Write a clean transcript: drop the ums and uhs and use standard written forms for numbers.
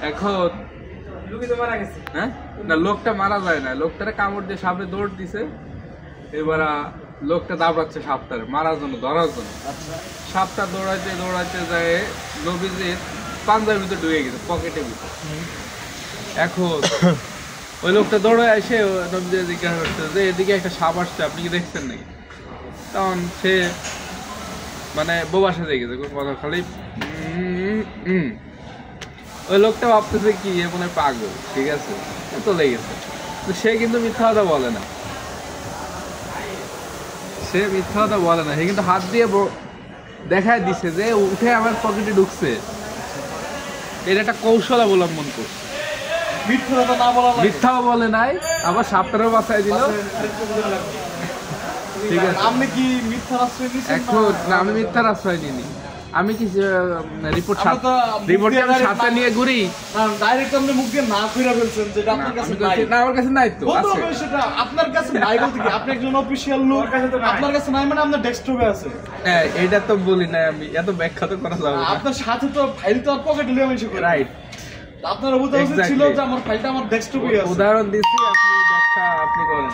এখন হ্যাঁ না লোকটা মারা যায় না, লোকটারে কামড় দিয়ে সাপে দৌড় দিছে, এবার লোকটা দাবড়াচ্ছে সাপটারে মারার জন্য, ধরার জন্য। সাপটা দৌড়াইতে দৌড়াইতে যায় নবীজির পাঞ্জাবির ভিতরে ঢুকে গেছে, পকেটের ভিতরে। এখন ওই লোকটা দৌড়ে এসে নবীজির জিজ্ঞাসা করছে যে এদিকে একটা সাপ আসছে, আপনি কি দেখছেন নাকি? তখন সে মানে বোবা সাজে গেছে, কথা খালি ওই লোকটা ভাবতেছে কি এ মনে পাগল, ঠিক আছে, চলে গেছে। তো সে কিন্তু মিথ্যা কথা বলে না, সে মিথ্যা কথা বলে না, সে কিন্তু হাত দিয়ে দেখায় দিছে যে উঠে আমার পকেটে ঢুকছে। এটা একটা কৌশল অবলম্বন করছে, মিথ্যাও বলে নাই, আবার সাপটারও বাঁচাই দিল। ঠিক আছে, আপনি কি মিথ্যার আশ্রয় নিয়েছেন? এখন না, আমি মিথ্যার আশ্রয় নিইনি, আমি কি রিপোর্ট সাথে নিয়ে ঘুরি? ডাইরেক্ট আপনি মুখ দিয়ে না কইরা ফেলছেন যেটা আপনার কাছে নাই। না, আমার কাছে নাই তো, আছে। সেটা আপনার কাছে নাই বলতে কি আপনি একজন অফিশিয়াল লোক, আপনার কাছে নাই মানে আপনার ডেস্কটপে আছে। হ্যাঁ, এটা তো বলি না আমি, এত ব্যাখ্যা তো করা যাবে না। আপনার সাথে তো ফাইল তো আর পকেটে লিয়ে আমি করে। রাইট, আপনার উদাহরণ ছিল যে আমার ফাইলটা আমার ডেস্কটপে আছে। উদাহরণ দিছি, আপনি ব্যাখ্যা আপনি করেন।